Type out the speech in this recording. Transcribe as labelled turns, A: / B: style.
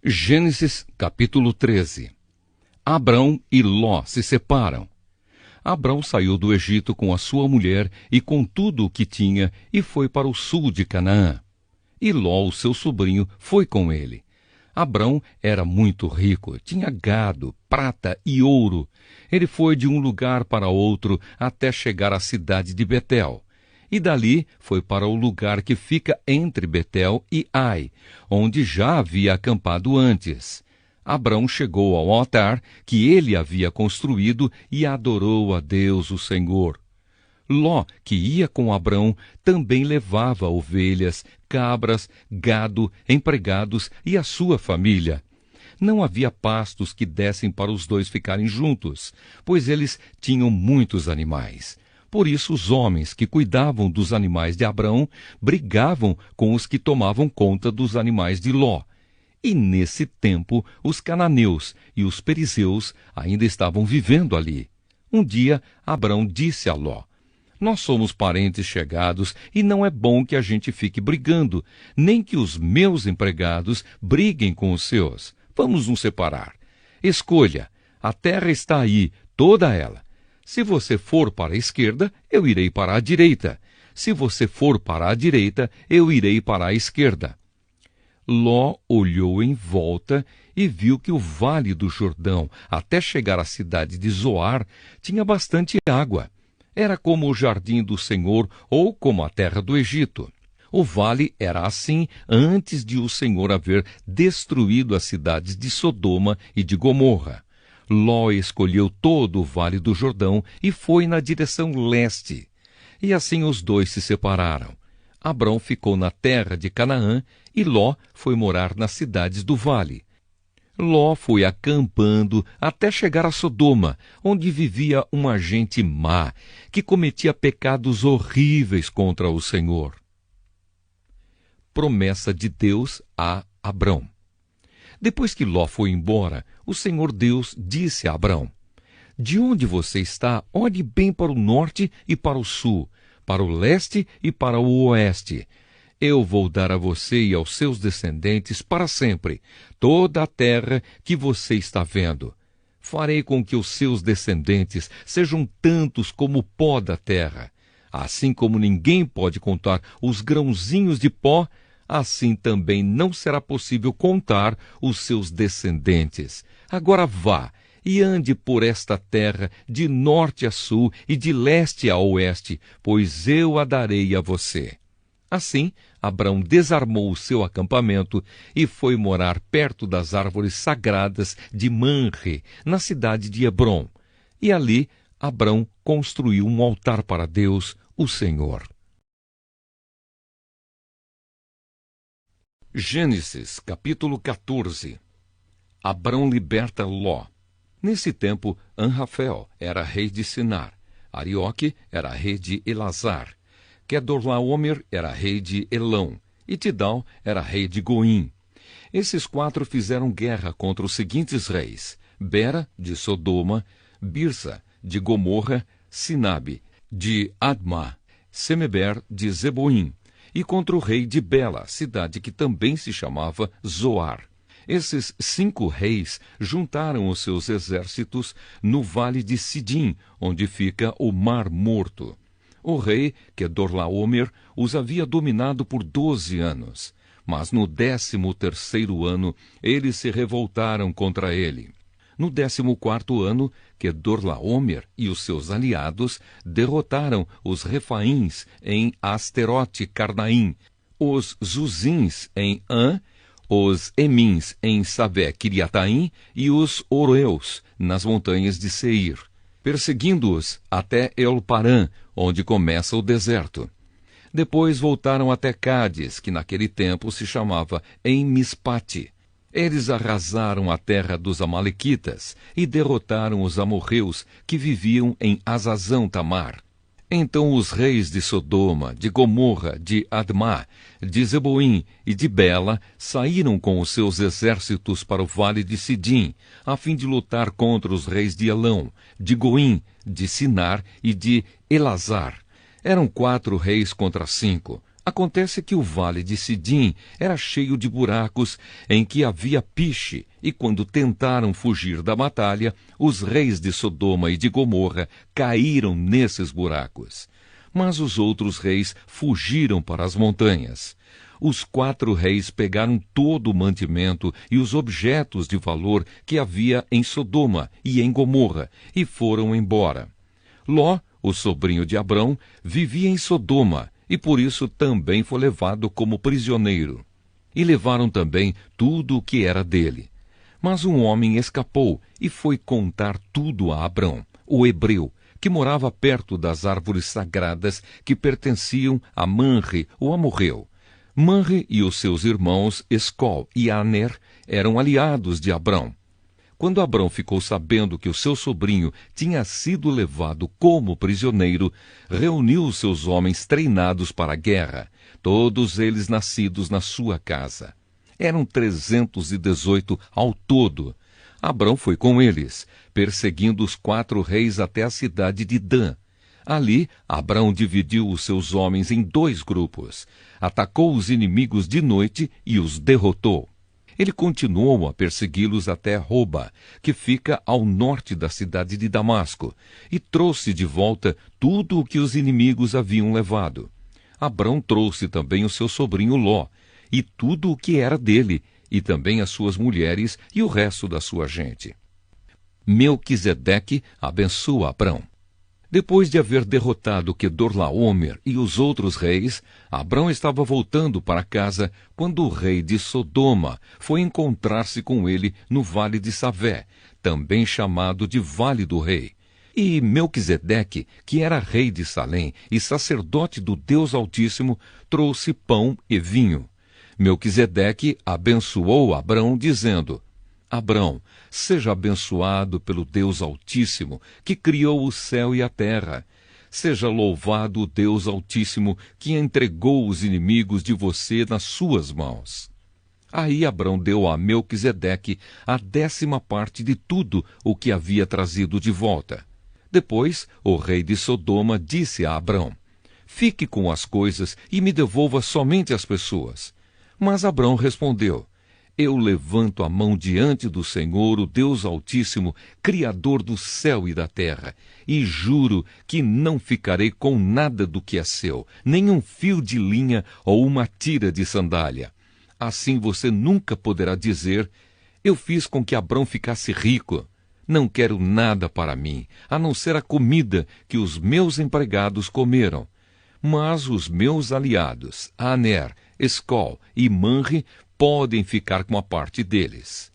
A: Gênesis capítulo 13. Abrão e Ló se separam. Abrão saiu do Egito com a sua mulher e com tudo o que tinha e foi para o sul de Canaã. E Ló, o seu sobrinho, foi com ele. Abrão era muito rico, tinha gado, prata e ouro. Ele foi de um lugar para outro até chegar à cidade de Betel. E dali foi para o lugar que fica entre Betel e Ai, onde já havia acampado antes. Abrão chegou ao altar que ele havia construído e adorou a Deus, o Senhor. Ló, que ia com Abrão, também levava ovelhas, cabras, gado, empregados e a sua família. Não havia pastos que dessem para os dois ficarem juntos, pois eles tinham muitos animais. Por isso os homens que cuidavam dos animais de Abrão brigavam com os que tomavam conta dos animais de Ló. E nesse tempo os cananeus e os perizeus ainda estavam vivendo ali. Um dia Abrão disse a Ló: "Nós somos parentes chegados e não é bom que a gente fique brigando, nem que os meus empregados briguem com os seus. Vamos nos separar. Escolha, a terra está aí, toda ela. Se você for para a esquerda, eu irei para a direita. Se você for para a direita, eu irei para a esquerda." Ló olhou em volta e viu que o vale do Jordão, até chegar à cidade de Zoar, tinha bastante água. Era como o jardim do Senhor ou como a terra do Egito. O vale era assim antes de o Senhor haver destruído as cidades de Sodoma e de Gomorra. Ló escolheu todo o vale do Jordão e foi na direção leste. E assim os dois se separaram. Abrão ficou na terra de Canaã e Ló foi morar nas cidades do vale. Ló foi acampando até chegar a Sodoma, onde vivia uma gente má, que cometia pecados horríveis contra o Senhor. Promessa de Deus a Abrão. Depois que Ló foi embora, o Senhor Deus disse a Abrão: "De onde você está, olhe bem para o norte e para o sul, para o leste e para o oeste. Eu vou dar a você e aos seus descendentes para sempre toda a terra que você está vendo. Farei com que os seus descendentes sejam tantos como o pó da terra. Assim como ninguém pode contar os grãozinhos de pó, assim também não será possível contar os seus descendentes. Agora vá e ande por esta terra de norte a sul e de leste a oeste, pois eu a darei a você." Assim, Abrão desarmou o seu acampamento e foi morar perto das árvores sagradas de Manre, na cidade de Hebrom. E ali, Abrão construiu um altar para Deus, o Senhor. Gênesis capítulo 14. Abrão liberta Ló. Nesse tempo, Anrafel era rei de Sinar, Arioque era rei de Elazar, Quedorlaomer era rei de Elão, e Tidal era rei de Goim. Esses quatro fizeram guerra contra os seguintes reis: Bera, de Sodoma, Birsa, de Gomorra, Sinabe, de Admá, Semeber, de Zeboim, e contra o rei de Bela, cidade que também se chamava Zoar. Esses 5 reis juntaram os seus exércitos no vale de Sidim, onde fica o Mar Morto. O rei Quedorlaomer os havia dominado por 12 anos, mas no 13º ano eles se revoltaram contra ele. No 14º ano, Quedorlaomer e os seus aliados derrotaram os Refaíns em Asterote Carnaim, os Zuzins em An, os Emins em Savé Kiriataim e os Oroeus nas montanhas de Seir, perseguindo-os até El-Parã, onde começa o deserto. Depois voltaram até Cádiz, que naquele tempo se chamava En-Mispate. Eles arrasaram a terra dos amalequitas e derrotaram os amorreus que viviam em Azazão-Tamar. Então os reis de Sodoma, de Gomorra, de Admá, de Zeboim e de Bela saíram com os seus exércitos para o vale de Sidim, a fim de lutar contra os reis de Elão, de Goim, de Sinar e de Elazar. Eram 4 reis contra 5. Acontece que o vale de Sidim era cheio de buracos em que havia piche, e quando tentaram fugir da batalha, os reis de Sodoma e de Gomorra caíram nesses buracos. Mas os outros reis fugiram para as montanhas. Os 4 reis pegaram todo o mantimento e os objetos de valor que havia em Sodoma e em Gomorra, e foram embora. Ló, o sobrinho de Abrão, vivia em Sodoma, e por isso também foi levado como prisioneiro. E levaram também tudo o que era dele. Mas um homem escapou e foi contar tudo a Abrão, o hebreu, que morava perto das árvores sagradas que pertenciam a Manre, o amorreu. Manre e os seus irmãos Escol e Aner eram aliados de Abrão. Quando Abrão ficou sabendo que o seu sobrinho tinha sido levado como prisioneiro, reuniu os seus homens treinados para a guerra, todos eles nascidos na sua casa. Eram 318 ao todo. Abrão foi com eles, perseguindo os 4 reis até a cidade de Dan. Ali, Abrão dividiu os seus homens em 2 grupos, atacou os inimigos de noite e os derrotou. Ele continuou a persegui-los até Roba, que fica ao norte da cidade de Damasco, e trouxe de volta tudo o que os inimigos haviam levado. Abrão trouxe também o seu sobrinho Ló, e tudo o que era dele, e também as suas mulheres e o resto da sua gente. Melquisedeque abençoa Abrão. Depois de haver derrotado Quedorlaomer e os outros reis, Abrão estava voltando para casa quando o rei de Sodoma foi encontrar-se com ele no vale de Savé, também chamado de Vale do Rei. E Melquisedeque, que era rei de Salém e sacerdote do Deus Altíssimo, trouxe pão e vinho. Melquisedeque abençoou Abrão, dizendo: Abrão, seja abençoado pelo Deus Altíssimo, que criou o céu e a terra. Seja louvado o Deus Altíssimo, que entregou os inimigos de você nas suas mãos. Aí Abrão deu a Melquisedeque a 10ª parte de tudo o que havia trazido de volta. Depois, o rei de Sodoma disse a Abrão: Fique com as coisas e me devolva somente as pessoas. Mas Abrão respondeu: Eu levanto a mão diante do Senhor, o Deus Altíssimo, Criador do céu e da terra, e juro que não ficarei com nada do que é seu, nem um fio de linha ou uma tira de sandália. Assim você nunca poderá dizer: Eu fiz com que Abrão ficasse rico. Não quero nada para mim, a não ser a comida que os meus empregados comeram. Mas os meus aliados, Aner, Escol e Manre, podem ficar com a parte deles.